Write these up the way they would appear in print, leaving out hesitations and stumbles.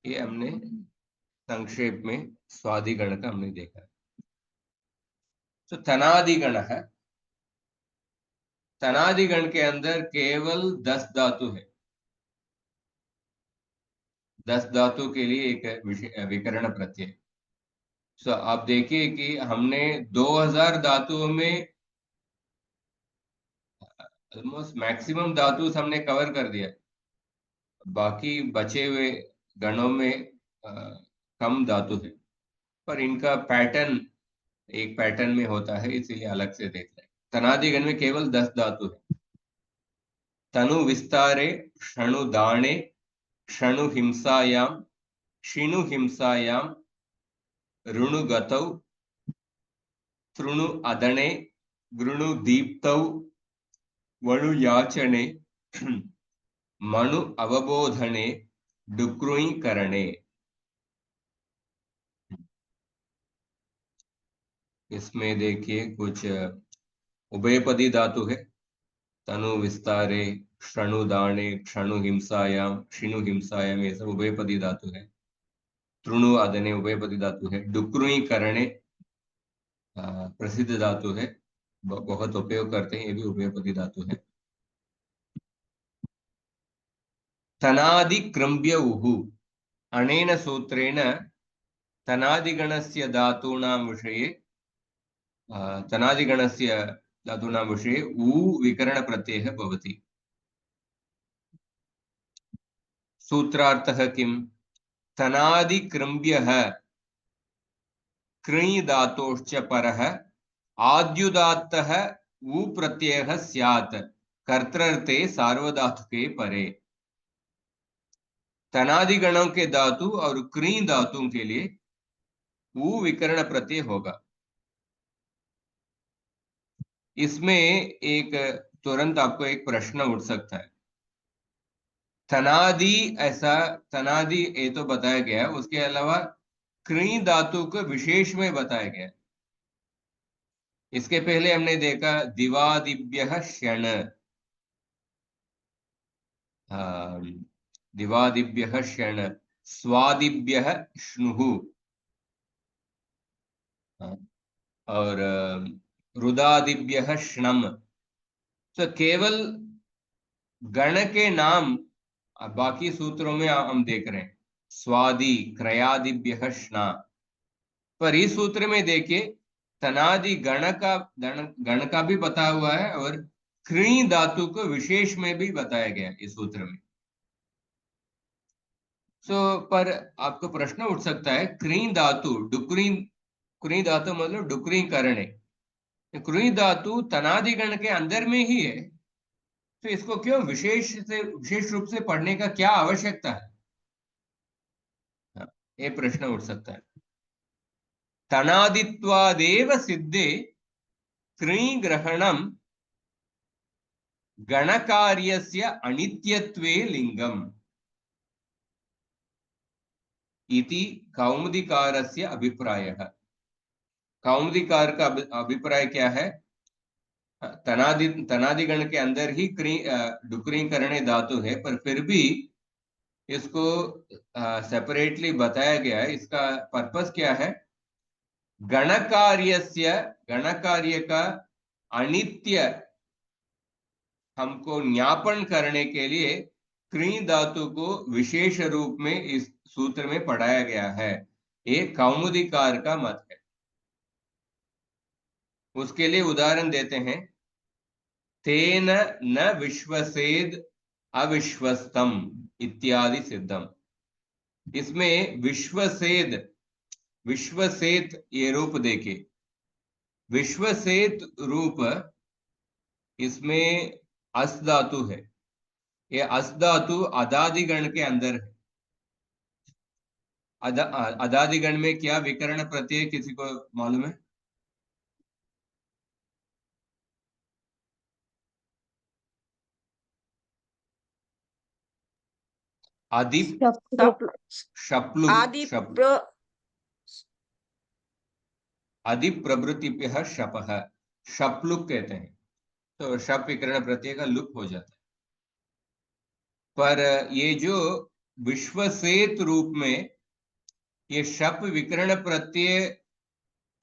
ये हमने संक्षेप में स्वादिगण का हमने देखा है। तो तनादिगण है, तनादिगण के अंदर केवल 10 धातु है। 10 धातु के लिए एक विकर्ण प्रत्यय। तो आप देखिए कि हमने 2000 धातुओं में ऑलमोस्ट मैक्सिमम धातु हमने कवर कर दिया। बाकी बचे हुए गणों में कम धातु है, पर इनका पैटर्न एक पैटर्न में होता है, इसीलिए अलग से देख रहे हैं। तनादिगण में केवल 10 धातु है। तनु विस्तारे, क्षणु दाणे, क्षणु हिंसायां, क्षिणु हिंसायां, ऋणु गतौ, तृणु अदणे, गृणु दीप्तौ, वणु याचने, मनु अवबोधने, डुक्रुई करणे। इसमें देखिए कुछ उभयपदी धातु है। तनु विस्तारे, क्षणु दाणे, क्षणु हिंसायां, क्षिणु हिंसायां, ये सब उभयपदी धातु है। तृणु अदने उभयपदी धातु है। डुक्रुई करणे प्रसिद्ध धातु है, बहुत उपयोग करते हैं, ये भी उभयपदी धातु है। तनादि क्रम्य उहु, अनेन सूत्रेण तनादिगणस्य धातूनां विषये तनादिगणस्य धातूनां विषये ऊ विकरण प्रत्ययः भवति। सूत्रार्थः किम्? तनादि क्रम्यः कृञ् धातोश्च परः आद्युदात्तः ऊ प्रत्ययः स्यात् कर्तृर्थे सार्वधातुके परे। तनादिगणों के धातु और कृञ् धातुओं के लिए ऊ विकरण प्रत्यय होगा। इसमें एक तुरंत आपको एक प्रश्न उठ सकता है। तनादि ऐसा, तनादि ये तो बताया गया, उसके अलावा कृञ् धातु को विशेष में बताया गया। इसके पहले हमने देखा दिवादिभ्यः क्षण, दिवादिभ्यः क्षण, स्वादिभ्यः श्नुः, और रुदादिभ्यः श्नम। तो केवल गण के नाम बाकी सूत्रों में हम देख रहे हैं, स्वादि क्रयादिभ्यः श्ना, पर इस सूत्र में देखिए तनादि गण का भी बता हुआ है और कृञ् धातु को विशेष में भी बताया गया इस सूत्र में। पर आपको प्रश्न उठ सकता है, कृञ् धातु डुक्री, कृञ् धातु मतलब डुक्री करणे, कृञ् धातु तनादिगण के अंदर में ही है, तो इसको क्यों विशेष रूप से पढ़ने का क्या आवश्यकता है? ये प्रश्न उठ सकता है। तनादित्वादेव सिद्धे कृञ् ग्रहणम गणकार्यस्य अनित्यत्वे लिंगम इति कौमुदीकारस्य अभिप्रायः। कौमुदीकार का अभिप्राय क्या है? तनादिगण के अंदर ही डुक्री करणे धातु है, पर फिर भी इसको सेपरेटली बताया गया है। इसका पर्पस क्या है? गणकार्यस्य, गणकार्य का अनित्य हमको ज्ञापन करने के लिए कृञ् धातु को विशेष रूप में इस सूत्र में पढ़ाया गया है। ये कौमुदीकार का मत है। उसके लिए उदाहरण देते हैं, तेन न विश्वसेद अविश्वस्तम इत्यादि सिद्धम। इसमें विश्वसेद, विश्वसेत ये रूप देखे, विश्वसेत रूप, इसमें अस धातु है। ये अस धातु अदादिगण के अंदर है। अदादिगण में क्या विकर्ण प्रत्यय किसी को मालूम है? आदिप, शप्लु, आदिप प्रभृतिभ्यः शपः, शप्लुक कहते हैं। तो शप विकर्ण प्रत्यय का लुप हो जाता है। पर ये जो विश्वसेत रूप में ये शप विकर्ण प्रत्यय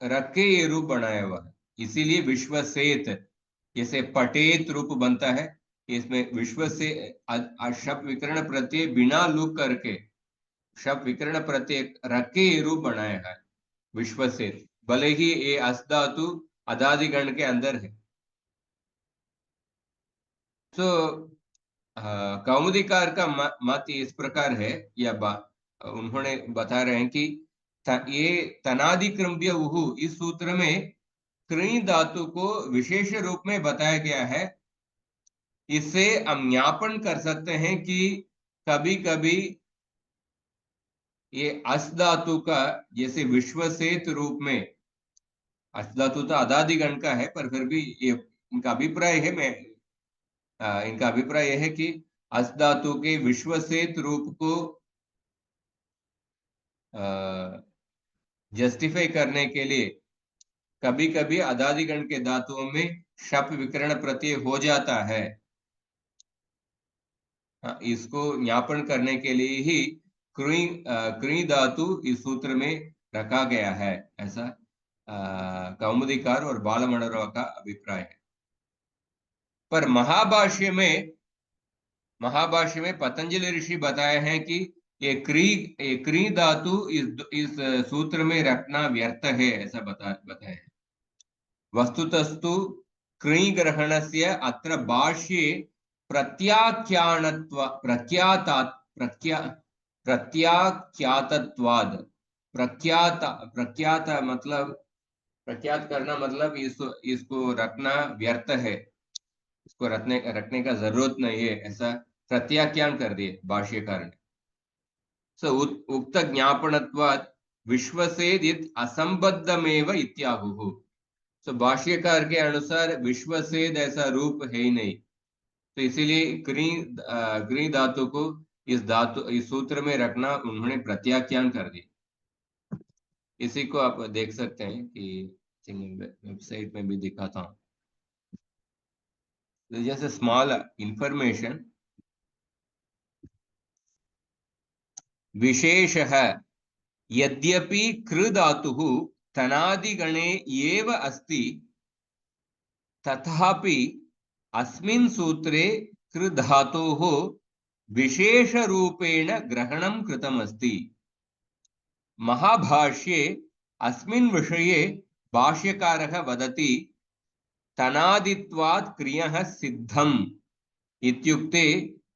रख के ये रूप बनाया हुआ है, इसीलिए विश्वसेत। जैसे पटेत रूप बनता है, इसमें विश्व से शप विकर्ण प्रत्यय बिना लुक करके शप विकर्ण प्रत्यय रख के ये रूप बनाया है विश्वसेत, भले ही ये अस धातु अदादि गण के अंदर है। तो कौमुदीकार का मत इस प्रकार है, या उन्होंने बता रहे हैं कि ये तनादिक्रम्य उहु, इस सूत्र में कृ धातु को विशेष रूप में बताया गया है। इससे हम ज्ञापन कर सकते हैं कि कभी कभी ये अस धातु का, जैसे विश्वसेत रूप में, अस धातु तो अदादि गण का है, पर फिर भी ये इनका अभिप्राय है, इनका अभिप्राय यह है कि अस धातु के विश्वसेत रूप को जस्टिफाई करने के लिए कभी कभी अदादि गण के धातुओं में शप विकर्ण प्रत्यय हो जाता है। इसको ज्ञापन करने के लिए ही कृ धातु इस सूत्र में रखा गया है, ऐसा कौमुदीकार और बालमनोरव का अभिप्राय है। पर महाभाष्य में पतंजलि ऋषि बताए हैं कि ये क्री धातु इस सूत्र में रखना व्यर्थ है, ऐसा बताया है। वस्तुतस्तु कृ ग्रहणस्य अत्र भाष्ये प्रत्याख्यानत्व प्रत्याख्यातत्वाद, प्रख्यात मतलब प्रख्यात करना, मतलब इसको रखना व्यर्थ है, इसको रखने का जरूरत नहीं है, ऐसा प्रत्याख्यान कर दिए भाष्यकार ने। उक्त ज्ञापनत्वाद विश्वसेदित असंबद्धमेव इत्याहुः। तो भाष्यकार के अनुसार विश्वसेद ऐसा रूप है ही नहीं, तो इसीलिए कृ धातु को इस सूत्र में रखना उन्होंने प्रत्याख्यान कर दिया। इसी को आप देख सकते हैं कि वेबसाइट में भी दिखाता हूं। तो जैसे स्मॉल इंफॉर्मेशन, विशेष है, यद्यपि कृ धातुः तनादिगणे एव अस्ति, तथापि अस्मिन् सूत्रे कृ धातोः विशेष रूपेण ग्रहणं कृतमस्ति। महाभाष्ये अस्मिन् विषये भाष्यकारः वदति तनादित्वात् क्रियः सिद्धम् इत्युक्ते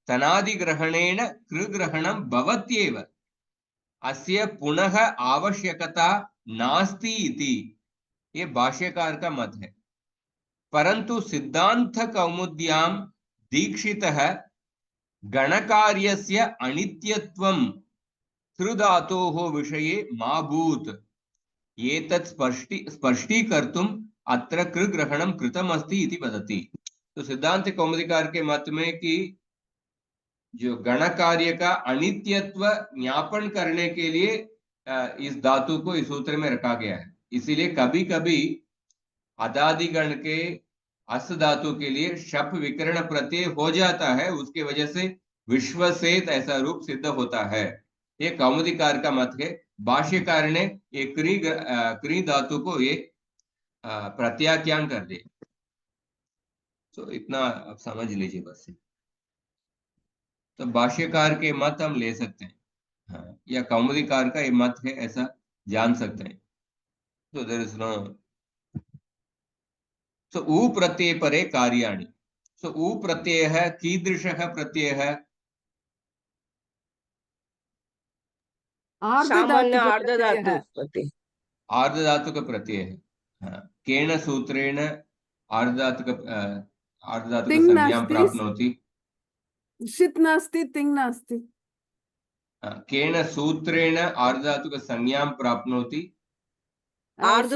तनादिग्रहणेन कृग्रहणं भवत्येव, अस्य पुनः आवश्यकता नास्ति इति, ये भाष्यकार का मत है। परंतु सिद्धांत कौमुद्यां दीक्षितः गणकार्यस्य अनित्यत्वं कृ धातोः विषये मा भूत्, एतत् स्पष्टीकर्तुम् अत्र कृ ग्रहणं कृतमस्ति इति वदति। तो सिद्धांत कौमुदीकार के मत में कि जो गण कार्य का अनित्यत्व ज्ञापन करने के लिए इस धातु को इस सूत्र में रखा गया है, इसीलिए कभी कभी अदादिगण के अस धातु के लिए शप विकर्ण प्रत्यय हो जाता है, उसके वजह से विश्वसेत ऐसा रूप सिद्ध होता है। ये कौमुदीकार का मत है। भाष्यकार ने ये क्री धातु को ये प्रत्याख्यान कर दिया। तो इतना आप समझ लीजिए बस। तो भाष्यकार के मत हम ले सकते हैं, हाँ, या कौमुदीकार का ये मत है, ऐसा जान सकते हैं। तो देयर इज नो, सो ऊ प्रत्यय परे कार्याणि। सो ऊ प्रत्यय है कीदृशः प्रत्यय है? सामान्य आर्ध धातु प्रत्यय, आर्ध धातु का प्रत्यय है। हाँ, केन सूत्रेण आर्ध धातु का संज्ञा प्राप्नोति? षित् नास्ति, तिङ् नास्ति। केन सूत्रेण आर्ध धातु का संज्ञा प्राप्नोति? आर्ध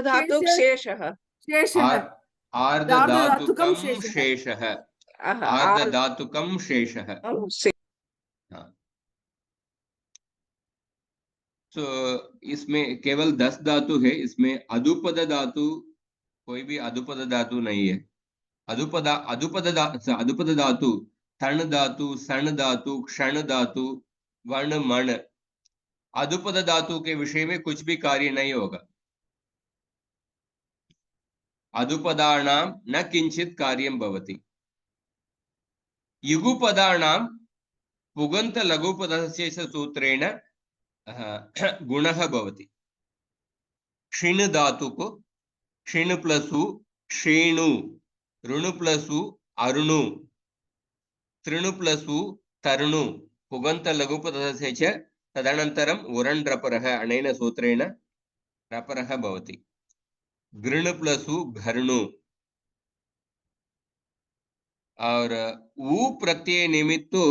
धातु शेषः, आर्ध धातुकम शेषः, आर्ध धातुकम शेषः। तो इसमें केवल 10 धातु है, इसमें अधुपद धातु, कोई भी अधुपद धातु नहीं है। अधुपद धातु तण धातु, सण धातु, क्षण धातु, वर्ण मण, अधुपद धातु के विषय में कुछ भी कार्य नहीं होगा। अधुपदानां न किंचित कार्यं भवति। युगुपदानां पुगंत लघुपदस्य सूत्रेण गुणः भवति। क्षिण धातु को क्षिण प्लसु क्षेणु, ऋणु प्लसु अरुणु, तृणु प्लसु तरुणु, पुगंत लघुपदस्य च तदनन्तरम् उरण् रपरः अनेन सूत्रेण रपरः भवति। गृण प्लसु घर्णु, और ऊ प्रत्यय निमित्तो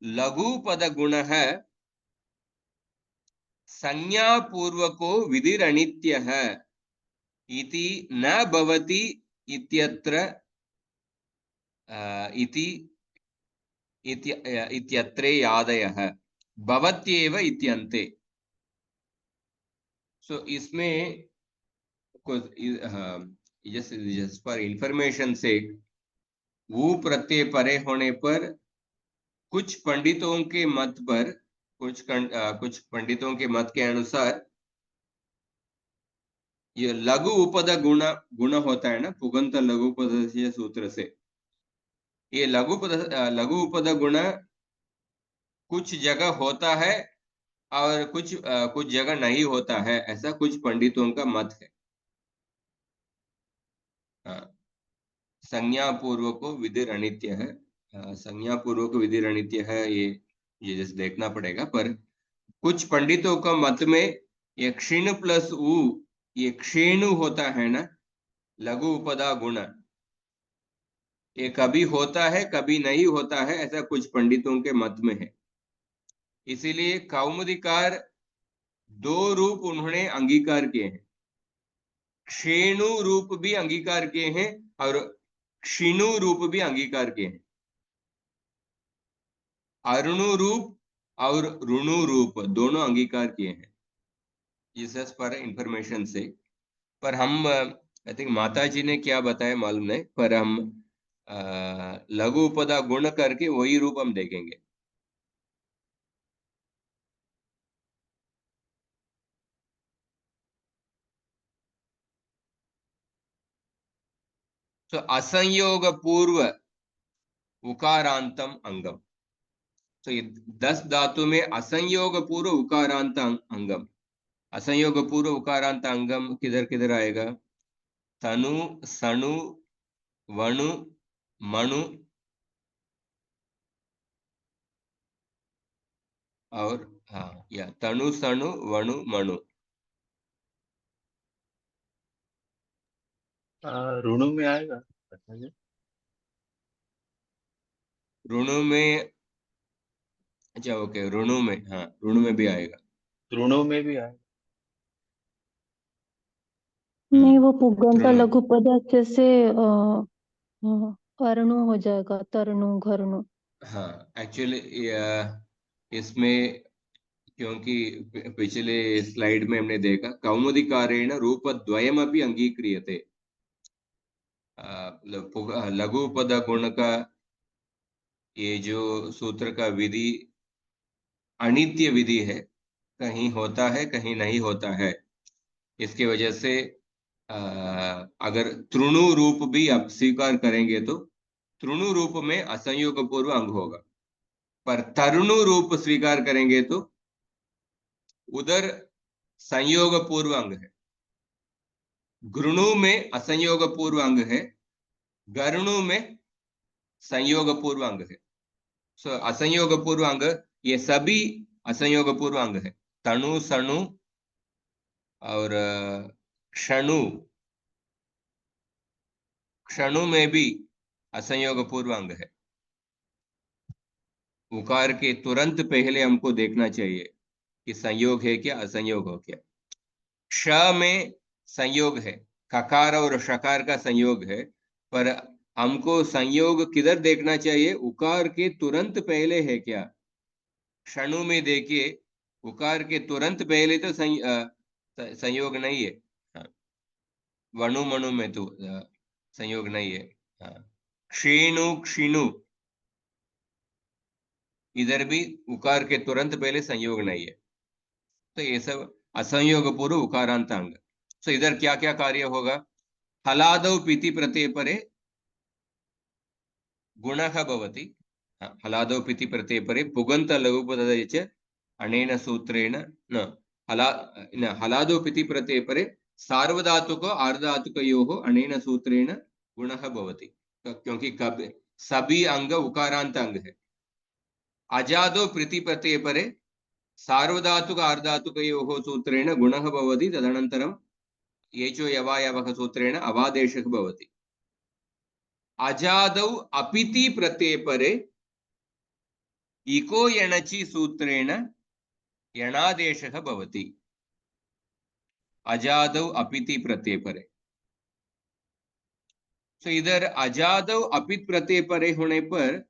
लघु पद गुण है संज्ञापूर्वको विधिरनित्यः इति न भवति इत्यत्र इति इत्यत्रे आदयः भवत्येव इत्यन्ते। सो इसमें जस्ट फॉर इंफॉर्मेशन से वो प्रत्यय परे होने पर कुछ पंडितों के मत पर, कुछ पंडितों के मत के अनुसार ये लघु उपद गुण होता है ना, पुगंत लघु उपद सूत्र से। ये लघु उपद गुण कुछ जगह होता है और कुछ जगह नहीं होता है, ऐसा कुछ पंडितों का मत है। संज्ञा पूर्वक विधिर अनित्य है, संज्ञा पूर्वक विधिर अनित्य है, ये जैसे देखना पड़ेगा। पर कुछ पंडितों का मत में ये क्षीण प्लस उ, ये क्षेणु होता है ना, लघु उपदा गुण, ये कभी होता है कभी नहीं होता है, ऐसा कुछ पंडितों के मत में है। इसीलिए कौमुदीकार दो रूप उन्होंने अंगीकार किए हैं। क्षेणु रूप भी अंगीकार किए हैं और क्षीणु रूप भी अंगीकार किए हैं। अरुणु रूप और ऋणु रूप दोनों अंगीकार किए हैं, जिस पर इंफॉर्मेशन से। पर हम आई थिंक माता जी ने क्या बताया मालूम नहीं, पर हम लघु उपदा गुण करके वही रूप हम देखेंगे। तो असंयोग पूर्व उकारांतम अंगम, तो ये 10 धातु में असंयोग पूर्व उकारांत अंगम, असंयोग पूर्व उकारांत अंगम किधर किधर आएगा? तनु, सणु, वणु, मणु और या तनु सणु वणु मणु। ऋणु में आएगा? ऋणु में, अच्छा ओके, ऋणु में, हाँ ऋणु में भी आएगा, ऋणु में भी आएगा। नहीं, वो पुगंत लघु पद से अरणु हो जाएगा, तरनु घरनु। हाँ एक्चुअली इसमें, क्योंकि पिछले स्लाइड में हमने देखा कौमुदीकारेण रूपद्वयमपि अंगीक्रियते। लघु पद गुण का ये जो सूत्र का विधि अनित्य विधि है, कहीं होता है कहीं नहीं होता है। इसके वजह से अगर तृणु रूप भी आप स्वीकार करेंगे तो तृणु रूप में असंयोग पूर्व अंग होगा, पर तरुणु रूप स्वीकार करेंगे तो उधर संयोग पूर्व अंग है। घृणु में असंयोग पूर्व अंग है, गरुणु में संयोग पूर्व अंग है। सो असंयोग पूर्व अंग, ये सभी असंयोग पूर्व अंग है। तणु, सणु और क्षणु, क्षणु में भी असंयोग पूर्व अंग है। उकार के तुरंत पहले हमको देखना चाहिए कि संयोग है क्या असंयोग हो क्या। श में संयोग है, ककार और शकार का संयोग है, पर हमको संयोग किधर देखना चाहिए? उकार के तुरंत पहले है क्या। क्षणु में देखिए, उकार के तुरंत पहले तो संयोग नहीं है। वणु मणु में तो संयोग नहीं है। क्षीणु, क्षीणु इधर भी उकार के तुरंत पहले संयोग नहीं है, तो ये सब असंयोग पूर्व उकारांत अंग। तो इधर क्या क्या कार्य होगा? हलादौ पिति प्रत्यय परे गुणः भवति। हलादौ पिति प्रत्यय परे पुगंत लघुपदये च अनेन सूत्रेण न हलादौ पिति प्रत्यय परे सार्वधातुक आर्धातुकयोः अनेन सूत्रेण गुणः भवति, क्योंकि सभी अंग उकारांत अंग है। अजादौ प्रति प्रत्यय परे सार्वधातुक आर्धातुकयोः सूत्रेण गुणः भवति, तदनन्तरं येचो यवायवः सूत्रेण अवादेशः भवति। अजादौ अपिति प्रत्यय परे इको यणचि सूत्रेण यणादेशः भवति। अजादौ अपिति प्रत्यय परे, तो इधर अजादौ अपित प्रत्यय परे होने पर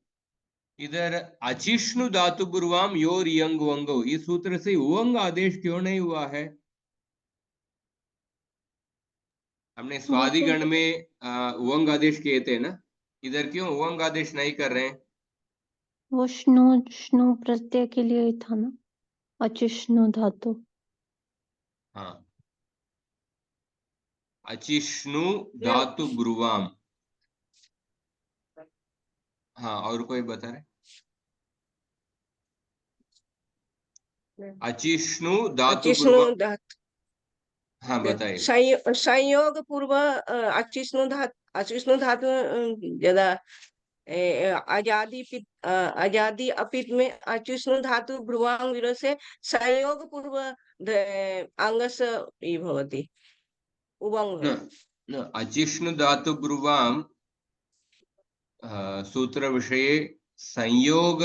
इधर अचिष्णु धातु पूर्वाम योर यंग वंगो, इस सूत्र से उवंग आदेश क्यों नहीं हुआ है? हमने स्वादिगण में उवंग आदेश किए थे ना, इधर क्यों उवंग आदेश नहीं कर रहे हैं? वो श्नु प्रत्यय के लिए ही था ना, अचिष्णु धातु। हाँ, अचिष्णु धातु ब्रुवाम। हाँ, और कोई बता रहे? अचिष्णु धातु ब्रुवाम। हाँ बताइए। संयोग पूर्व अचिष्णु धातु यदा अजादि अपित में अचिष्णु धातु भ्रुवांग विरोध से संयोग पूर्व अंगस भवति उवंग न अचिष्णु धातु ब्रुवाम सूत्र विषये संयोग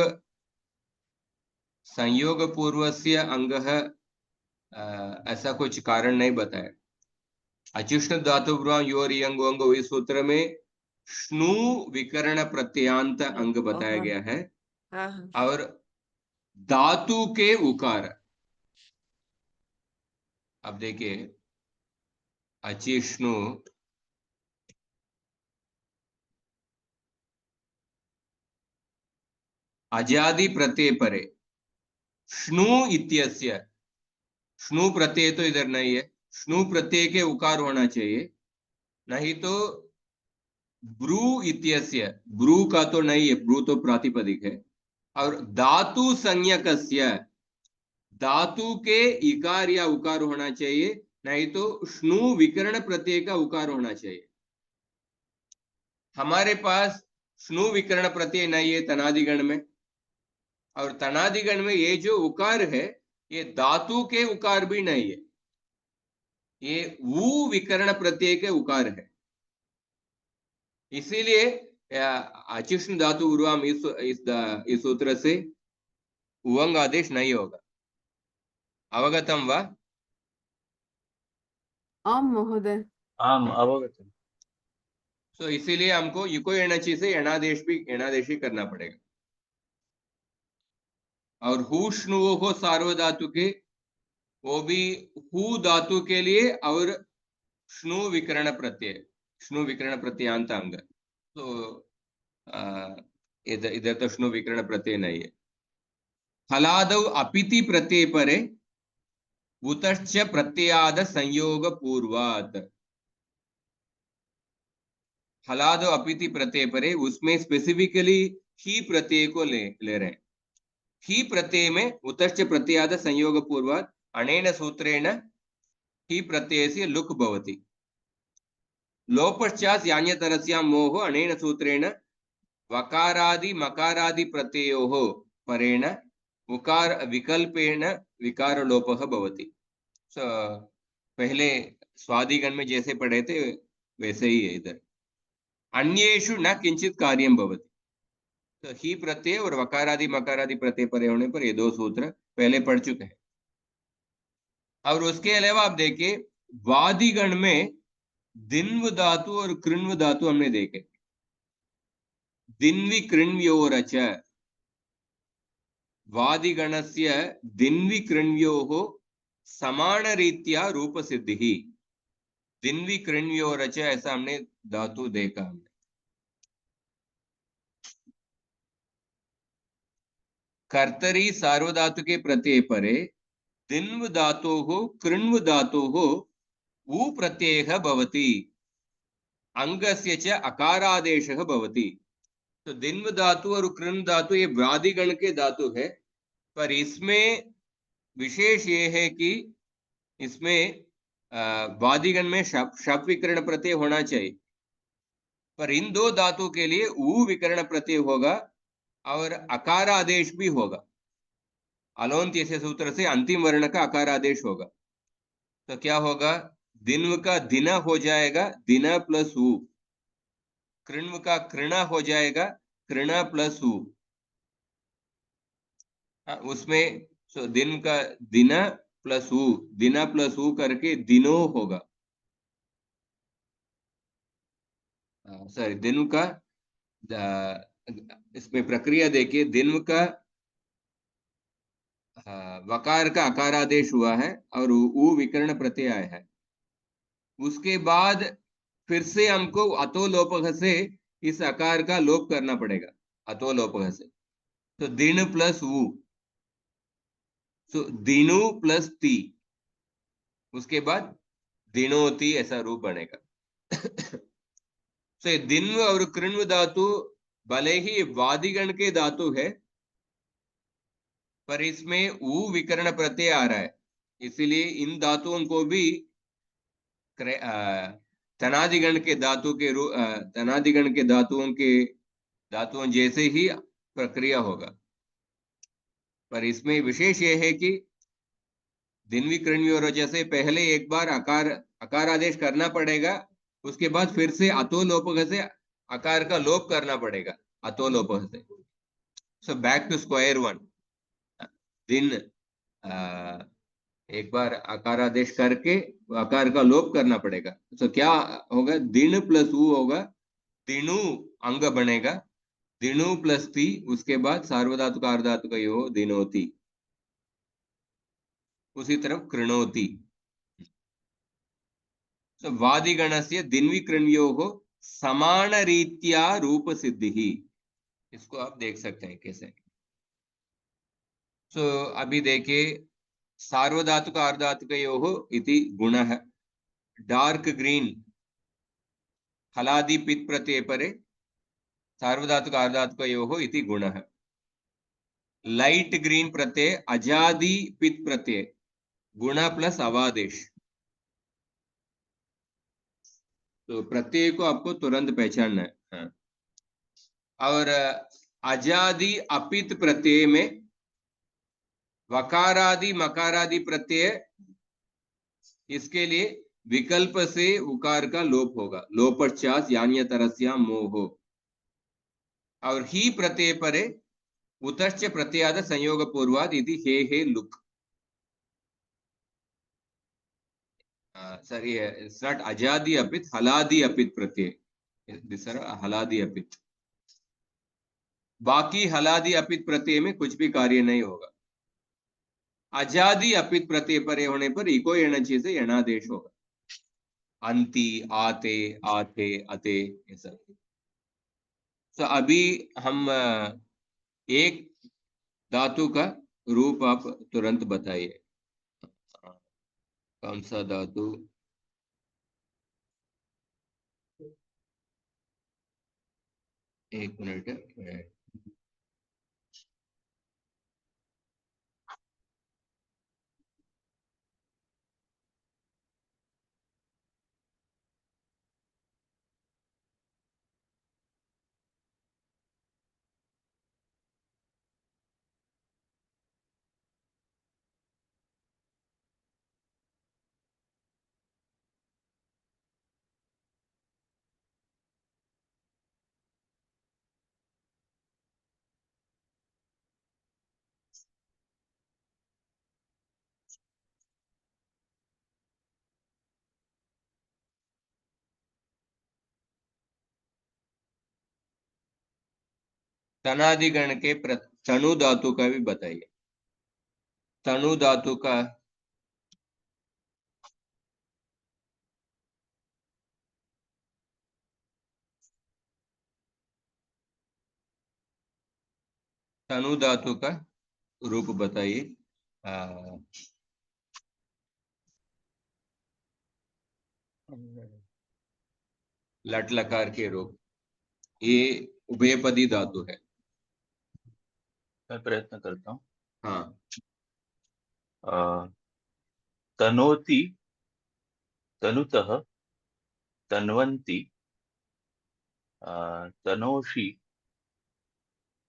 पूर्वस्य अंगः ऐसा कुछ कारण नहीं बताया। अचिष्णु धातु ब्रुवाम योर यंग वंगो, इस सूत्र में श्नु विकर्ण प्रत्यांत अंग बताया गया है। और धातु के उकार, अब देखिए अचिष्णु अजादि प्रत्यय परे श्नु इत्यस्य, श्नु प्रत्यय तो इधर नहीं है, श्नु प्रत्यय के उकार होना चाहिए, नहीं तो ब्रू इत्यस्य, ब्रू का तो नहीं है, ब्रू तो प्रातिपदिक है। और धातु संज्ञकस्य, धातु के इकार या उकार होना चाहिए, नहीं तो श्नु विकर्ण प्रत्यय का उकार होना चाहिए। हमारे पास श्नु विकर्ण प्रत्यय नहीं है तनादिगण में, और तनादिगण में ये जो उकार है ये धातु के उकार भी नहीं है, ये वू विकर्ण प्रत्यय के उकार है। इसीलिए अचिष्णु धातु उर्वाम इस सूत्र से उवंग आदेश नहीं होगा। अवगतम वा? आम महोदय। आम अवगतम। तो इसीलिए हमको युको एणचि से एणादेश ही करना पड़ेगा। और हुष्णुओं को सार्वधातु के, वो भी हु धातु के लिए, और श्नु विकर्ण प्रत्यय, श्नु विकर्ण प्रत्यांत अंग, तो इधर तो श्नु विकर्ण प्रत्यय नहीं है। हलादौ अपिति प्रत्यय परे उतश्च प्रत्याद संयोग पूर्वात, हलादौ अपिति प्रत्यय परे, उसमें स्पेसिफिकली ही प्रत्यय को ले रहे हैं। ही प्रत्यय में उतश्च प्रत्याद संयोग पूर्वात अनेन सूत्रेण ही प्रत्यय से लुक भवति। लोपश्चात् यान्यतरस्यां मोह अनेन सूत्रेण वकारादि मकारादि प्रत्ययोः परेण उकार विकल्पेन विकार लोपः भवति। पहले स्वादिगण में जैसे पढ़े थे वैसे ही है इधर। अन्येषु न किंचित कार्यम भवति, तो ही प्रत्यय और वकारादि मकारादि प्रत्यय परे होने पर ये दो सूत्र पहले पढ़ चुके हैं। और उसके अलावा आप देखिए वादिगण में दिन्व धातु और कृण्व धातु हमने देखे। दिन्वि कृण्व्योरच, वादिगणस्य दिन्वि कृण्व्योः समान रीत्या रूप सिद्धि। दिन्वि कृण्व्योरच ऐसा हमने धातु देखा हमने। कर्तरी सार्वधातुके प्रत्यय परे दिन्व धातोः कृण्व धातोः ऊ प्रत्ययः भवति अंगस्य च अकारादेशः भवति। तो दिन्व धातु और कृण्व धातु ये व्याधिगण के धातु है, पर इसमें विशेष ये है कि इसमें वादिगण में शप विकर्ण प्रत्यय होना चाहिए, पर इन दो धातु के लिए ऊ विकर्ण प्रत्यय होगा और अकार आदेश भी होगा। अलोन्त्यस्य सूत्र से अंतिम वर्ण का अकार आदेश होगा। तो क्या होगा, दिन्व का दिन हो जाएगा दिन प्लस ऊ, कृण्व का कृण हो जाएगा कृण प्लस ऊ। उसमें दिन का दिन प्लस ऊ करके दिनो होगा। सॉरी, दिन का इसमें प्रक्रिया देखिए, दिन का वकार का अकारादेश हुआ है और ऊ विकर्ण प्रत्यय आया है। उसके बाद फिर से हमको अतो लोपः से इस आकार का लोप करना पड़ेगा, अतो लोपः से। तो दिन प्लस ऊ, दिनु प्लस ती, उसके बाद दिनोती, ऐसा रूप बनेगा। तो दिन्व और कृण्व धातु भले ही वादिगण के धातु है, पर इसमें ऊ विकर्ण प्रत्यय आ रहा है, इसीलिए इन धातुओं को भी तनादिगण के धातु के तनादिगण के धातुओं जैसे ही प्रक्रिया होगा। पर इसमें विशेष यह है कि दिनवी कृण्वी और जैसे पहले एक बार अकार आदेश करना पड़ेगा, उसके बाद फिर से अतो लोपः से आकार का लोप करना पड़ेगा, अतो लोपः से। So back to square one. दिन एक बार आकार आदेश करके आकार का लोप करना पड़ेगा। तो क्या होगा, दिन प्लस ऊ होगा, दिनु अंग बनेगा, दिनु प्लस ती, उसके बाद सार्वधातु का अर्धातु का यो दिनोती, उसी तरफ कृणोती। तो वादिगणस्य दिन्वी कृण्योः समान रीत्या रूप सिद्धि, इसको आप देख सकते हैं कैसे। सो अभी देखिए, सार्वधातुक अर्धातुकयोः इति गुणः, डार्क ग्रीन हलादि पित् प्रत्यय परे सार्वधातुक अर्धातुकयोः इति गुणः। लाइट ग्रीन प्रत्यय अजादि पित् प्रत्यय, गुण प्लस अवादेश। तो प्रत्यय को आपको तुरंत पहचानना है। हाँ। और अजादि अपित प्रत्यय में वकारादि मकारादि प्रत्यय, इसके लिए विकल्प से उकार का लोप होगा, लोपश्चात यान्यतरस्या मोहो। और ही प्रत्यय परे उतश्च प्रत्याद संयोग पूर्वाद इति हे लुक। सॉरी, इट्स नॉट अजादि अपित, हलादि अपित प्रत्यय, दिस आर हलादि अपित। बाकी हलादि अपित प्रत्यय में कुछ भी कार्य नहीं होगा। अजादि अपित प्रत्यय परे होने पर इको एणची से एणादेश होगा, अंति, आते, आते, अते, ऐसा। तो अभी हम एक धातु का रूप आप तुरंत बताइए, कौन सा धातु? एक मिनट है। तनादिगण के तनु धातु का भी बताइए। तनु धातु का तनु धातु का रूप बताइए। लट लकार के रूप, ये उभयपदी धातु है। मैं प्रयत्न करता हूँ। हाँ, तनोति, तनुतः, तन्वन्ति, तनोषि,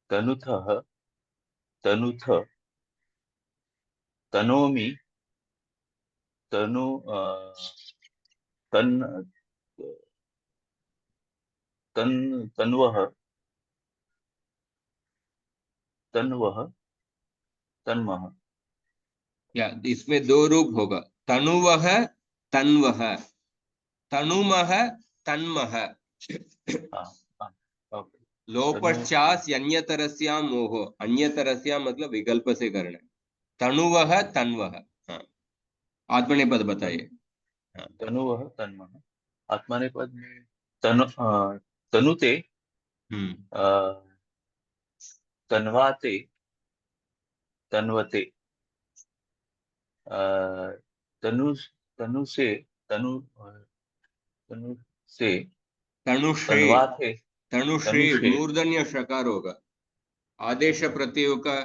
तनुथः, तनुथ, तनोमि, तनु तन तन तन्वः, तन्वः, तन्मः। या इसमें दो रूप होगा, तनुवह तन्वह, तनुमह तन्मह। हाँ हाँ, ओके। लोपश्चास अन्यतरस्यां मोहो, अन्यतरस्यां मतलब विकल्प से करना है। तनुवह तन्वह। हाँ, आत्मनेपद बताइए। हाँ, तनुवः, तन्मः। आत्मनेपद में तनुते, तन्वाते, तन्वते, तनु तनुसे, तनुसे, तनुषे, तन्वाते, तनुषे तनुषे। मूर्धन्य शकार होगा, आदेश प्रत्ययों का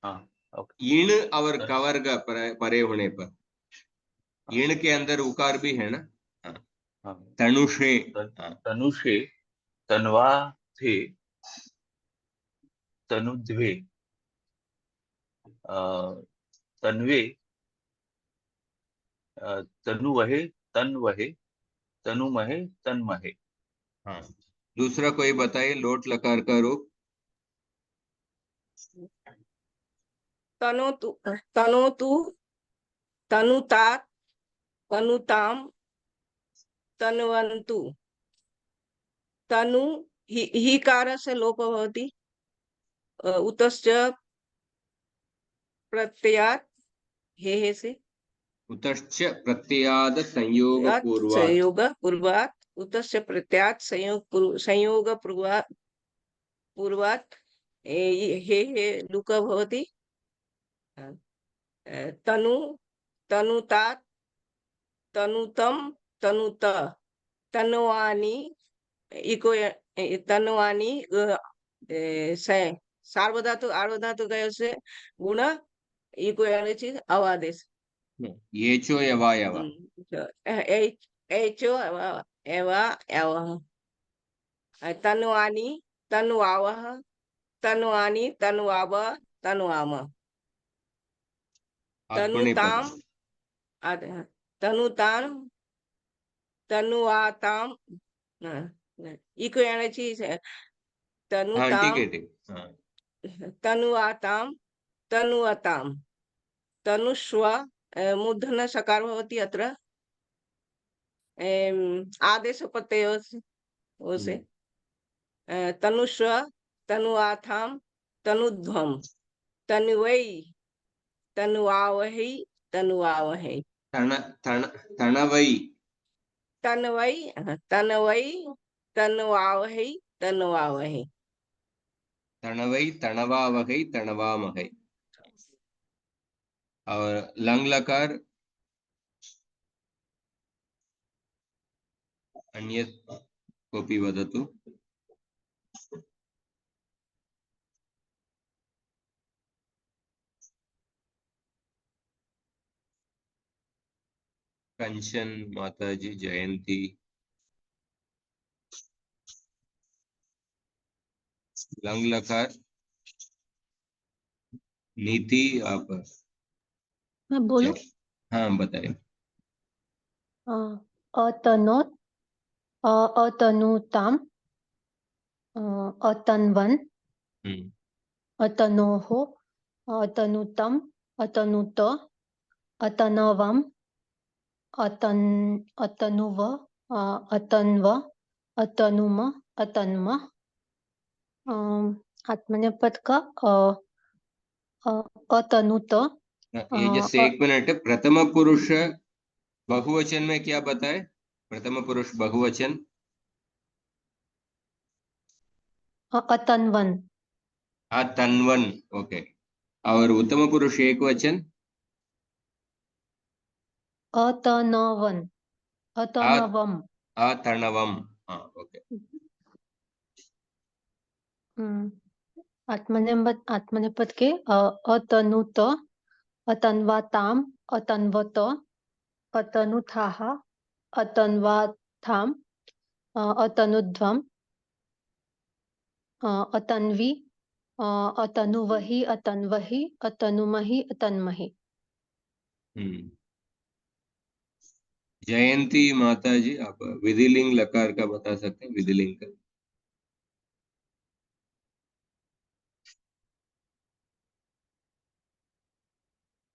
हाँ, ओके। ईण और कवर्ग परे होने पर, ईण के अंदर उकार भी है ना। हाँ, हाँ, तनुषे। हाँ, तनुषे, तन्वाथे, तनुद्वे, तन्वे, तनुवहे, तन्वहे, तनुमहे, तन्महे। हाँ, दूसरा कोई बताइए लोट लकार का रूप। तनोतु, तनोतु, तनुतात, तनुताम, तन्वन्तु। तनु ही कार से लोप भवति, उतश्च प्रत्ययात् हे से उतश्च प्रत्ययाद संयोग पूर्वात्। संयोग पूर्वात्, उतस्य प्रत्यात् संयोग पूर्वात् हे लुक भवति। तनु, तनुतात्, तनुतम, तनुत, तनवानी, इको तनवानी सार्वधातु आर्वधातु गयो से गुण इको यानी अवादेश। ये चो यवा यवा। एचो एवा एवः। तन्वानि, तन्वावः, तन्वानि, तन्वाव, तन्वाम। आत्मनेपद। तनुताम, तनुताम, तनुआताम, इको यानी हाँ, ठीक तनुताम, है, ठीक। हाँ, तनुआताम, तनुअताम, तनुष्व मूर्धन सकार भवति अत्र, आदेश प्रत्ययो से तनुष्व, तनुआथाम, तनुध्वम, तनुवै, तनुआवहै, तनुआवहै। तण तण तणवै, तनवै, तनवै, तनुआवहै, तनुआवहै। तणवै तणवावहै तणवामहै। और लंग लकार अन्यत् कोऽपि वदतु। कंचन माताजी, जयंती, लंग लकार नीति, आप। मैं बोलूं? हाँ, बताइए। अतनोत, अतनुताम, अतन्वन, अतनोः, अतनुतम, अतनुत, अतनवम, अतनुव, अतन्व, अतनुम, अतन्म। आत्मनेपद का अतनुत। ये जैसे एक मिनट, प्रथम पुरुष बहुवचन में क्या बताए? प्रथम पुरुष बहुवचन अतन्वन। तन्वन, ओके। और उत्तम पुरुष एक वचन अतनवन, अतनवम। अतणवम। हाँ, ओके। आत्मनेपद के अतनुत, अतन्वाताम, अतन्वत, अतनुथाः, अतन्वाथाम, अतनुध्वम, अतन्वी, अतनुवहि, अतन्वहि, अतनुमहि, अतन्महि। जयंती माता जी, आप विधिलिंग लकार का बता सकते हैं? विधिलिंग का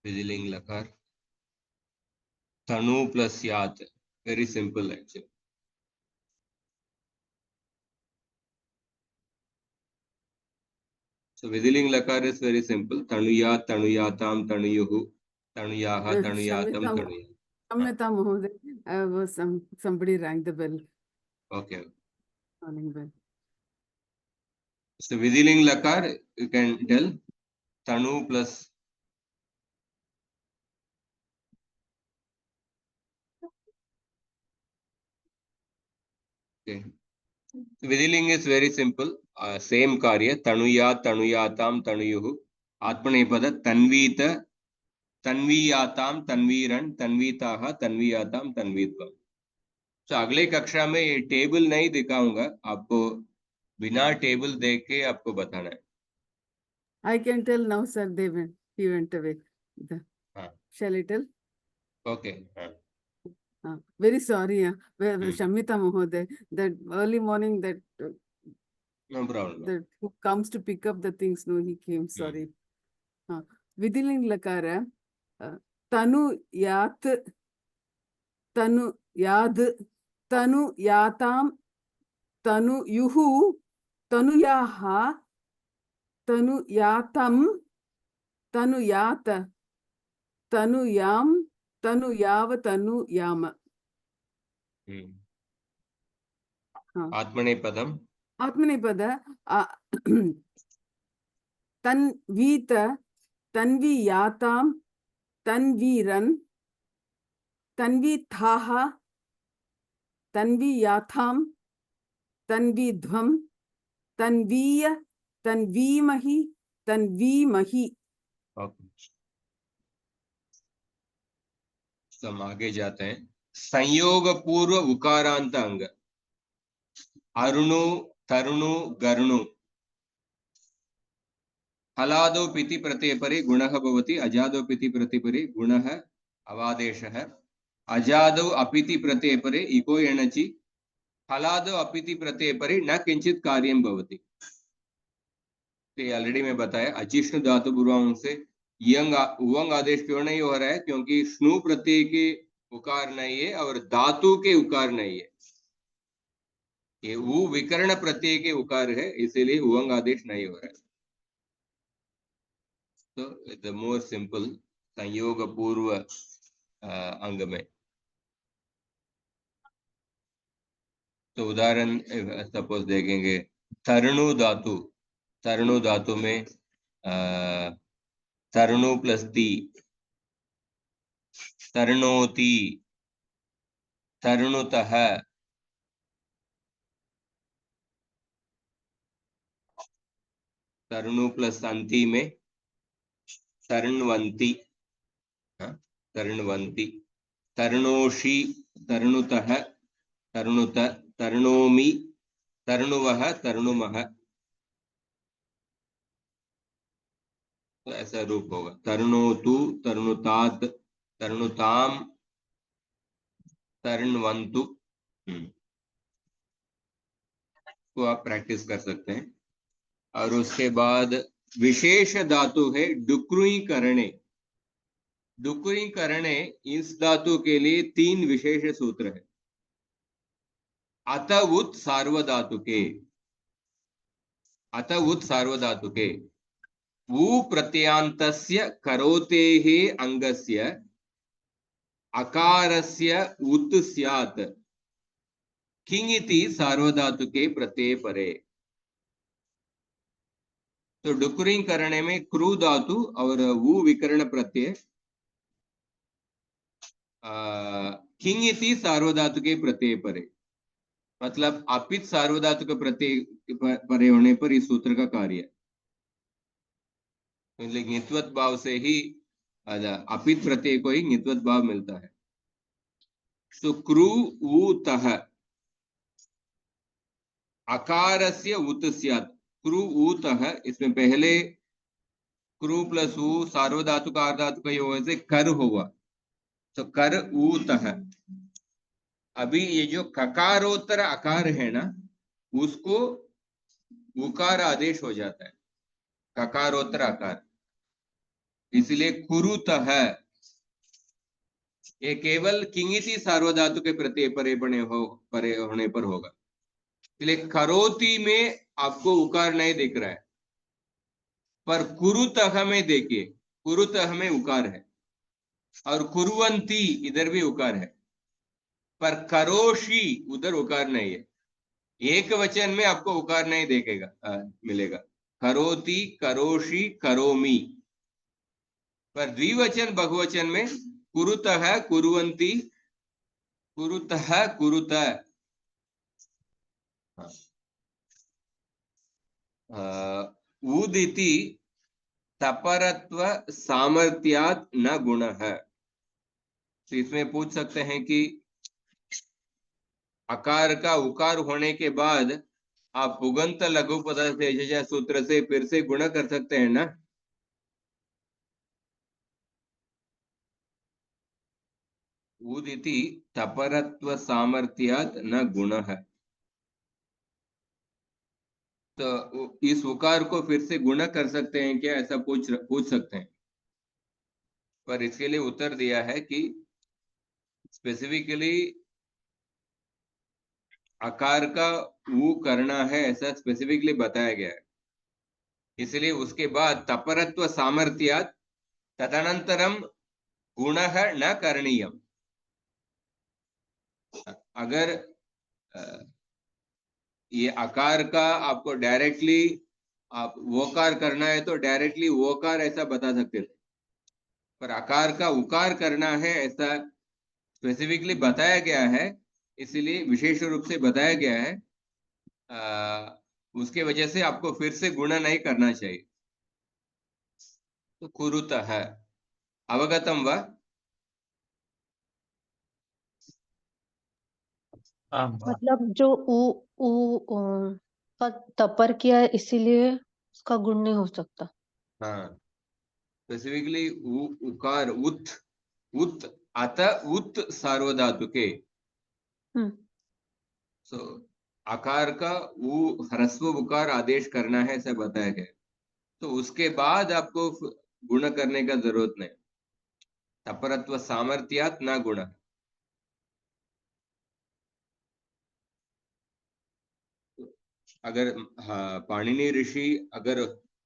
विधिलिंग लकार तनु प्लस यात, वेरी सिंपल एक्चुअली। So विधिलिंग लकार इज वेरी सिंपल, तनुया, तनुयाताम, तनुयुः, तनुयाः, तनुयातम, तनुया। Amrita Mohoday, somebody rang the bell. Okay. Calling bell. So विधिलिंग लकार, you can tell तनु plus okay. विधिलिंग इज वेरी सिंपल, सेम कार्य, तनुया, तनुयाताम, तनुयुः, आत्मनेपद तन्वीत, तन्वीयाताम, तन्वीरन, तन्वीताः, तन्वीयाताम, तन्वीत्वम। तो अगले कक्षा में ये टेबल नहीं दिखाऊंगा आपको, बिना टेबल देख के आपको बताना है। I can tell now, sir. He went away. हाँ, Shall I tell? ओके। हाँ, Very sorry, Shamita Mohoday, that early morning that no problem. that who comes to pick up the things, no, he came, sorry. Vidiling Lakara, Tanu Yat, Tanu Yad, Tanu Yatam, Tanu Yuhu, Tanu Yaha, Tanu Yatam, Tanu Yata, Tanu Yam, Tanu Yava, Tanu Yama. आत्मनेपदम आत्मनेपद तन्वीत, तन्वीयाताम, तन्वीरन, तन्वीथाः, तन्वीयाथाम, तन्वीध्वम, तन्वीय, तन्वीमहि, तन्वीमहि। हम आगे जाते हैं। संयोग पूर्व उकारांत अंग, अरुणु, तरुणु, गरुणु, हलादो पिति प्रत्यय परे गुणः भवति, अजादो पिति प्रत्यय परे गुणः अवादेशः, अजादो अपिति प्रत्यय परे इको एणचि, हलादो अपिति प्रत्यय परे न किंचित कार्यम भवति। तो ऑलरेडी मैं बताया, अचिष्णु धातु पूर्वांग से यंग उवंग आदेश क्यों नहीं हो रहा है? क्योंकि स्नु प्रत्यय के उकार नहीं है और धातु के उकार नहीं है, ये उ विकर्ण प्रत्यय के उकार है, इसीलिए उवंग आदेश नहीं हो रहा है। तो द मोर सिंपल संयोग पूर्व अंग में, तो उदाहरण सपोज देखेंगे, तरणु धातु, तरणु धातु में तरणु प्लस ती, तरणोति, तरणुतः, तरणु प्लस अंति में तरणवंती, तरणवंती, तरणोषि, तरणुतः, तरणुत, तरणोमि, तरणुवः, तरणुमः, तो ऐसा रूप होगा। तरणोतु, तरणुतात, तरणुताम, तरणवंतु। तो आप प्रैक्टिस कर सकते हैं। और उसके बाद विशेष धातु है डुक्रुई करणे। डुक्रुई करणे, इस धातु के लिए 3 विशेष सूत्र है। अत उत सार्वधातुके, अत उत सार्वधातुके, ऊ प्रत्ययान्तस्य करोतेः अंगस्य अकारस्य उत स्यात् किंगिति सार्वधातुके प्रत्यय परे। तो डुकुरिंग करने में क्रू धातु और वो विकर्ण प्रत्यय किंग इति सार्वधातु के प्रत्यय परे, मतलब अपित सार्वधातु के प्रत्यय परे होने पर इस सूत्र का कार्य है। नित्वत भाव से ही अपित प्रत्यय को ही नित्वत भाव मिलता है। तो क्रू ऊ तह अकारस्य उत स्यात्, क्रू ऊ तह, इसमें पहले क्रू प्लस ऊ सार्वधातु का अर्धातु का योग से कर होगा, तो कर ऊ तह। अभी ये जो ककारोत्तर अकार है ना, उसको उकार आदेश हो जाता है, ककारोत्तर अकार, इसलिए कुरुतः ये केवल किंगिति सार्वधातु के प्रत्यय परे होने पर होगा। इसलिए करोति में आपको उकार नहीं दिख रहा है, पर कुरुतः में देखिए, कुरुतः में उकार है और कुरुवंती इधर भी उकार है, पर करोशी उधर उकार नहीं है। एक वचन में आपको उकार नहीं देखेगा मिलेगा, करोति करोषि करोमि, पर द्विवचन बहुवचन में कुरुतः कुरुवंती कुरुतः कुरुत। उदिति तपरत्व सामर्थ्यात् न गुणः। तो इसमें पूछ सकते हैं कि अकार का उकार होने के बाद आप पुगंत लघु पदार्थ सूत्र से फिर से गुण कर सकते हैं ना। उदिति तपरत्व सामर्थ्यात् न गुणः, तो इस उकार को फिर से गुण कर सकते हैं क्या, ऐसा पूछ सकते हैं। पर इसके लिए उत्तर दिया है कि स्पेसिफिकली आकार का वो करना है, ऐसा स्पेसिफिकली बताया गया है। इसलिए उसके बाद तपरत्व सामर्थ्यात् तदनंतरम गुणः न करणीयम। अगर ये आकार का आपको डायरेक्टली आप वोकार करना है तो डायरेक्टली वोकार ऐसा बता सकते थे, पर आकार का उकार करना है ऐसा स्पेसिफिकली बताया गया है, इसलिए विशेष रूप से बताया गया है। उसके वजह से आपको फिर से गुणा नहीं करना चाहिए। तो कुरुतः अवगतम वा? मतलब जो ऊ का तपर किया है, इसीलिए उसका गुण नहीं हो सकता। हाँ, स्पेसिफिकली उकार उत उत अत उत सार्वधातु के, सो आकार का वो ह्रस्व उकार आदेश करना है ऐसा बताया गया। तो उसके बाद आपको गुण करने का जरूरत नहीं। तपरत्व सामर्थ्यात् न गुण। अगर हाँ, पाणिनि ऋषि अगर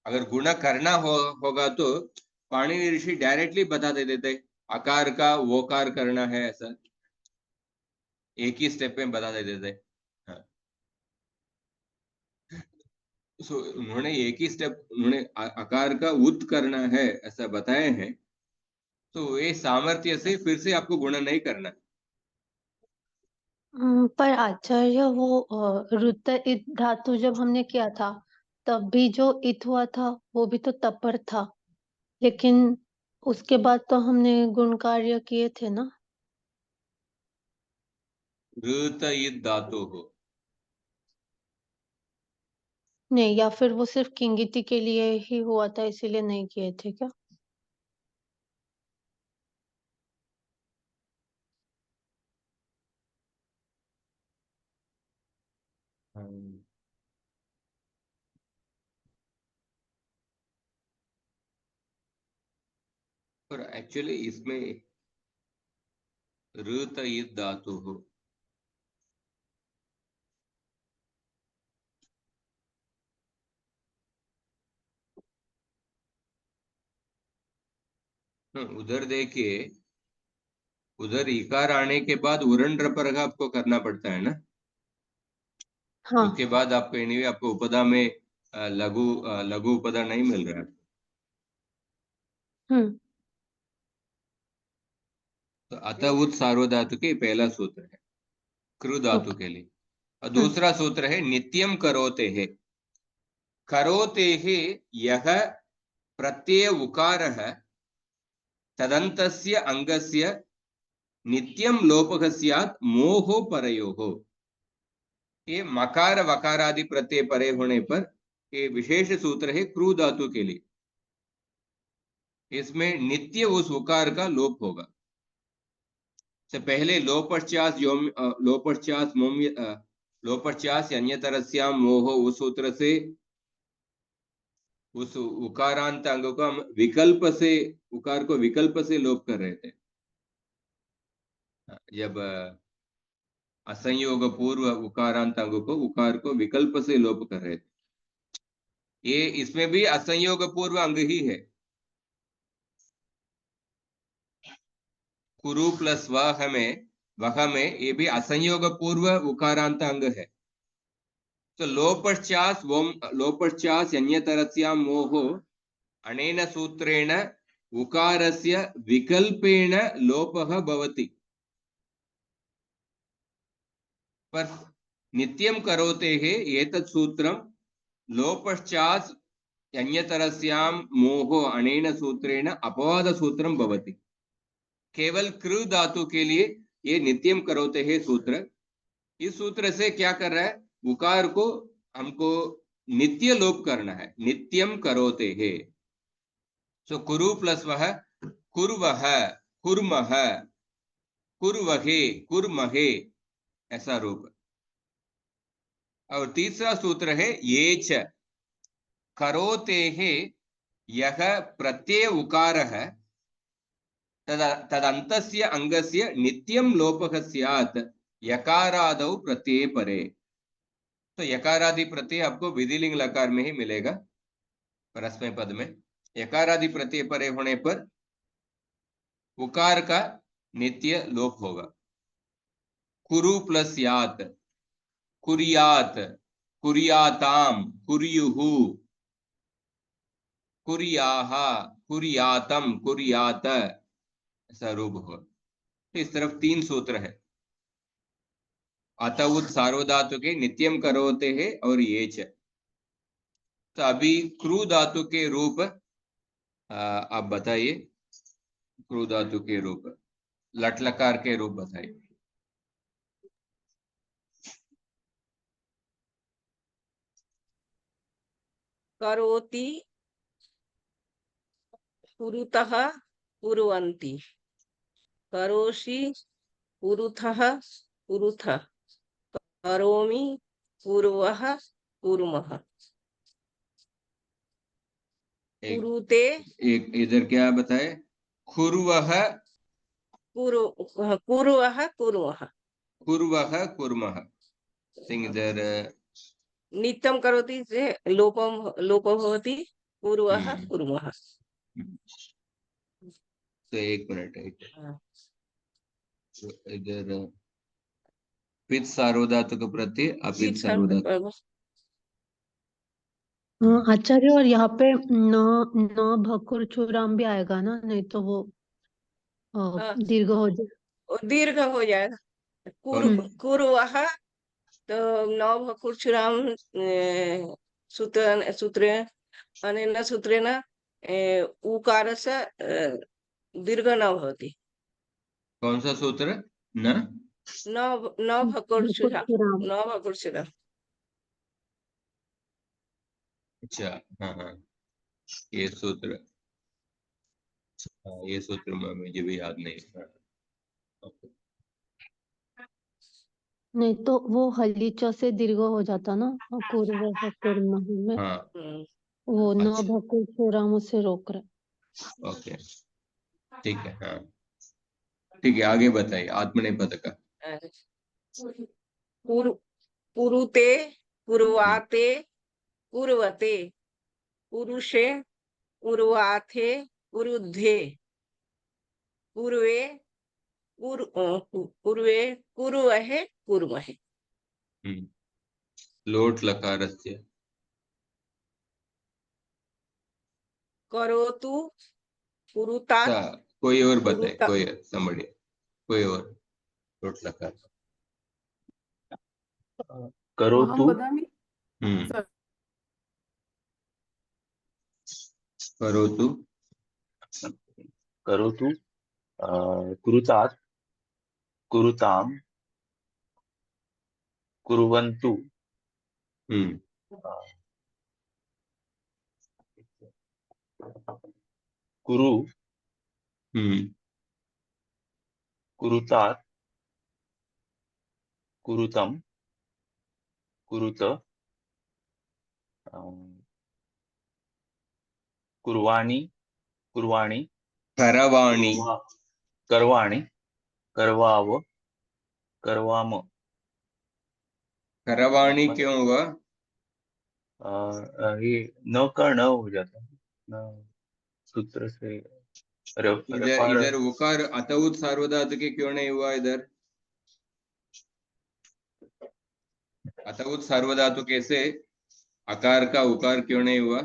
अगर गुण करना होगा तो पाणिनि ऋषि डायरेक्टली बता देते आकार का वोकार करना है, ऐसा एक ही स्टेप में बता देते। हाँ, सो उन्होंने एक ही स्टेप, उन्होंने आकार का उत करना है ऐसा बताए हैं, तो ये सामर्थ्य से फिर से आपको गुणा नहीं करना। पर आचार्य वो रुत इत धातु जब हमने किया था तब भी जो इत हुआ था वो भी तो तपर था, लेकिन उसके बाद तो हमने गुण कार्य किए थे ना। ऋत इत धातु हो नहीं, या फिर वो सिर्फ किंगिति के लिए ही हुआ था इसीलिए नहीं किए थे क्या? पर एक्चुअली इसमें ऋत इत धातु हो, उधर देखिए, उधर इकार आने के बाद उरण रपर आपको करना पड़ता है ना। हाँ। उसके बाद आपको एनीवे आपको उपदा में लघु उपदा नहीं मिल रहा है। तो अतः उत सार्वधातु के पहला सूत्र है कृ धातु के लिए। और दूसरा सूत्र है नित्यम करोते है। करोते है यह प्रत्यय उकारः तदन्तस्य अंगस्य नित्यम लोपः स्यात् मोहो परयोः। ये मकार वकारादि प्रत्यय परे होने पर ये विशेष सूत्र है क्रू धातु के लिए। इसमें नित्य उस उकार का लोप होगा। से पहले लोपश्चास लोपश्चास अन्यतरस्याम मोह उस सूत्र से उस उकारांत अंग को हम विकल्प से उकार को विकल्प से लोप कर रहे थे। जब असंयोग पूर्व उकारांत अंग को उकार को विकल्प से लोप कर रहे थे। ये इसमें भी असंयोग पूर्व अंग ही है। कुरु प्लस वह में ये भी असंयोग पूर्व उकारांत अंग है। तो लोपश्चास अन्यतरस्यां मोहो अनेन सूत्रेण उकारस्य विकल्पेन लोपः भवति। पर नित्यं करोते है एतत् सूत्रं लोपश्चास अन्यतरस्यां मोहो अनेन सूत्रेण अपवाद सूत्रं भवति। केवल कृ धातु के लिए ये नित्यम करोते है सूत्र। इस सूत्र से क्या कर रहा है, उकार को हमको नित्य लोप करना है। नित्यम करोते है। सो कुरु प्लस वह कुर्वह कुर्मह कुर्वहे कुर्महे ऐसा रूप। और तीसरा सूत्र है ये च करोते है यह प्रत्यय उकारः तदन्तस्य अंगस्य नित्यम लोपः स्यात् यकारादौ प्रत्यय परे। तो यकारादि प्रत्यय आपको विधिलिंग लकार में ही मिलेगा परस्मै पद में। यकारादि प्रत्यय परे होने पर उकार का नित्य लोप होगा। कुरु प्लस यात कुरियात कुरियाताम कुरियुहु कुरियाह कुरियातम कुरियात ऐसा रूप होगा। इस तरफ 3 सूत्र है। अतः उत सार्वधातु के नित्यम करोते है और ये च। तो अभी क्रू धातु के रूप आप बताइए। क्रू धातु के रूप लट लकार के रूप बताइए। करोति कुरुतः कुर्वन्ति करोषि कुरुथः कुरुथ करोमि कुर्वः कुर्मः कुरुते एक इधर क्या बताए, कुर्वः कुर्वः कुर्मः कुर्वः कुर्मः। इधर नित्यं करोति से लोपो भवति कुर्वः कुर्मः। तो एक मिनट इधर पित सार्वधातुक प्रत्यय अपित सार्वधातुक। आचार्य और यहाँ पे न भकुर चूराम भी आएगा ना, नहीं तो वो दीर्घ हो जाए। दीर्घ हो जाएगा। कुर्वः तो न भकुर चूराम सूत्रे अनेन सूत्रेण उकारस्य दीर्घ न भवति। कौन सा सूत्र? न भकुर चूराम। अच्छा हाँ हाँ ये सूत्र, ये सूत्र मुझे भी याद नहीं। नहीं तो वो हलीच से दीर्घ हो जाता ना कुर्वः कुर्मः में। वो न अच्छा। भकुर चूराम उसे रोक रहा। ओके ठीक है। हाँ ठीक है आगे बताइए आत्मनेपद का। कुरुते कुर्वाते कुर्वते कुरुषे कुर्वाथे कुरुद्धे कुर्वे कुर्वे कुर्वहे कुर्महे। लोट लकारस्य करोतु, कुरुतात, कोई और बताए, कुरुता। कोई somebody, कोई और लोट लकार। करोतु, बदामी हम्म, करोतु, करोतु, कुरुतात, कुरुताम, कुर्वन्तु, हम्म, कुरु, हम्म, कुरुतात, कुरुतम, कुरुत, कुर्वाणी, कुर्वाणी, करवाणी, करवाणी, करवाव, करवाम। करवाणी क्यों हुआ? ये न का न हो जाता है न, सूत्र से इधर उकार अतउत सार्वधातु के क्यों नहीं हुआ? इधर अतउत सार्वधातु कैसे आकार का उकार क्यों नहीं हुआ?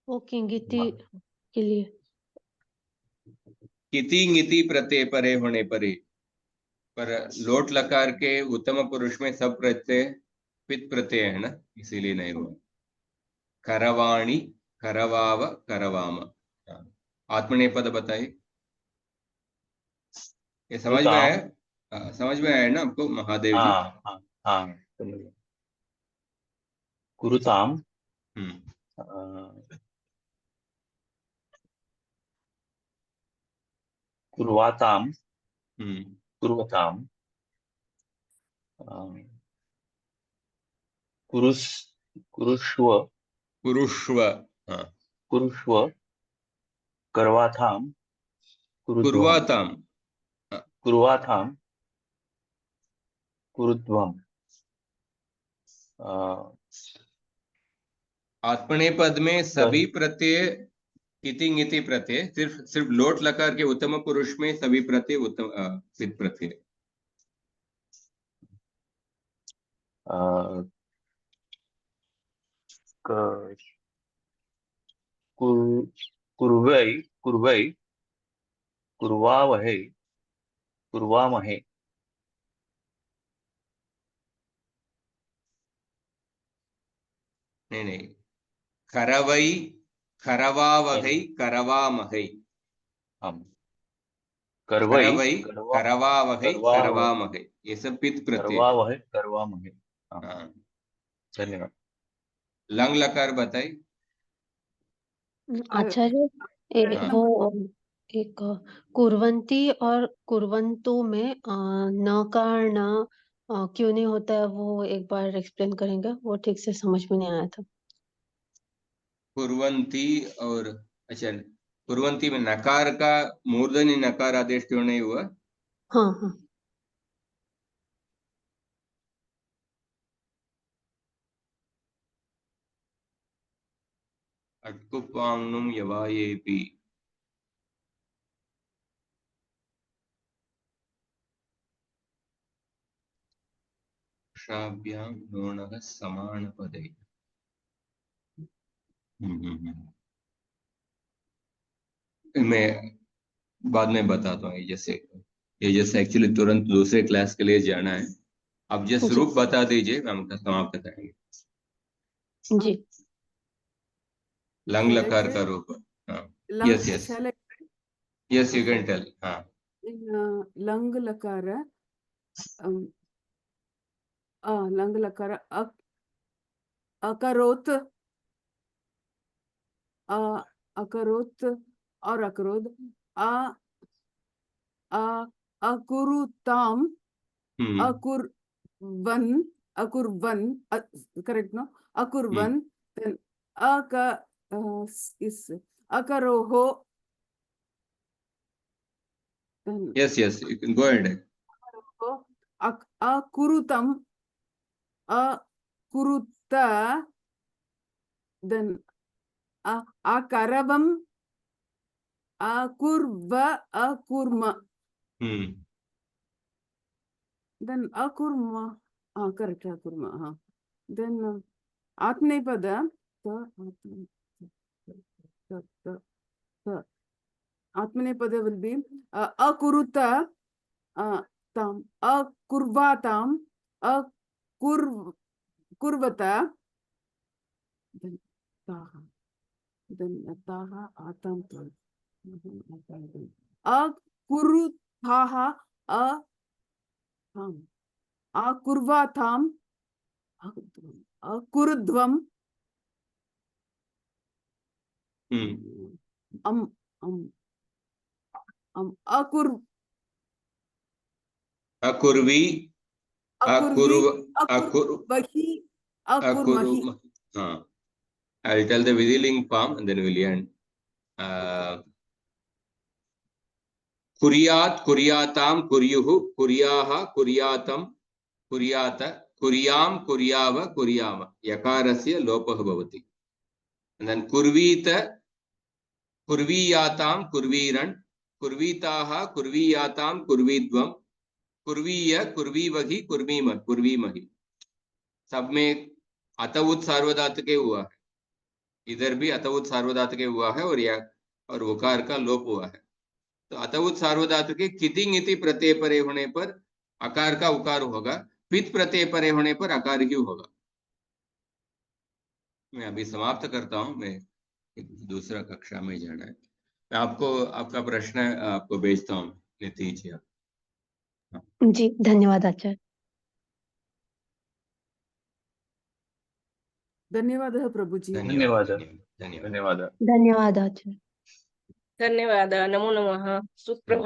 वो किंगिति के लिए। किति ङिति प्रत्यय परे होने पर ही, पर लोट लकार के उत्तम पुरुष में सब प्रत्यय पित प्रत्यय है ना, इसीलिए नहीं हुआ। करवाणी, करवाव, करवाम। आत्मनेपद बताइए। ये समझ में आया? समझ में आया ना आपको महादेव जी? हाँ हाँ हाँ, समझ गया। कुरुताम, कुर्वाताम, कुर्वताम, कुरुस, कुरुष्व, पुरुष्व, हाँ, कुरुष्व, करवाथाम, कुरुध्वम, कुर्वाताम, कुर्वाथाम, कुरुध्वम। आत्मनेपद में सभी प्रत्यय किति ङिति प्रत्यय, सिर्फ लोट लकार के उत्तम पुरुष में सभी प्रत्यय उत्तम पित प्रत्यय। कुर्वै, कुर्वै, कुर्वावहै, कुर्वामहे। नहीं, खरवै, खरवावहै, करवामहै। हम करवै, खरवै, करवावहै, करवामहै, ये सब पित प्रत्यय है। करवावहै, करवामहे। हाँ, धन्यवाद। लंग लकार बताइए। आचार्य हाँ, वो एक कुर्वंती और कुर्वंतु में न का न क्यों नहीं होता है, वो एक बार एक्सप्लेन करेंगे? वो ठीक से समझ में नहीं आया था। कुर्वंती और अच्छा, कुर्वंती में नकार का मूर्धन्य नकार आदेश क्यों नहीं हुआ? हाँ हाँ, अट्कुप्पांगनुम यवायेपि। शाभ्यां नोणः समानपदे। मैं बाद में बताता हूँ। ये जैसे एक्चुअली तुरंत दूसरे क्लास के लिए जाना है। अब जस्ट जी रूप बता दीजिए, हम समाप्त करेंगे। जी। लंग लकार का रूप। हाँ, yes yes yes, you can tell. हाँ, लंग लकार, लंग लकार अकरोत, अकरोत और अकरोध, अकुरुताम, अकुर्वन, अकुर्वन, करेक्ट नो? अकुर्वन, then is अकरोहो, then yes yes, you can go ahead. अकुरुतम, अकुरुत, then अकरवम, अकुर्व, अकुर्म, then अकुर्म, correct, kurma. Then Atmanepada, the Atmanepada will be akuruta tam, akurvatam, akurvata, then taha, atam, akuruthaha, akurvatam, akurudvam, akurvi, akurvahi, akurmahi. I'll tell the Vidiling form and then we'll end. Kuryat, kuryatam, kuryuhu, kuryaha, kuryatam, kuryata, kuryam, kuryava, kuryama. Yakarasya lopah bhavati. And then kurvita, kurviyatam, kurviran, kurvitaha, kurviyatam, kurvidvam, kurviya, kurvivahi, kurvimahi. सब में अतउत सार्वधातु के हुआ है, इधर भी अतउत सार्वधातु के हुआ है और वकार का लोप हुआ है। तो अतउत सार्वधातु के कितिंग इति प्रत्यय परे होने पर आकार का उकार होगा, पित प्रत्यय परे होने पर आकार क्यों होगा। मैं अभी समाप्त करता हूं, मैं दूसरा कक्षा में जाना है। मैं आपको आपका प्रश्न आपको भेजता हूं नीतीश जी। जी धन्यवाद आचार्य। धन्यवादः प्रभुजी। धन्यवाद धन्यवाद आचार्य। धन्यवादः। नमो नमः। सुप्रभातम्।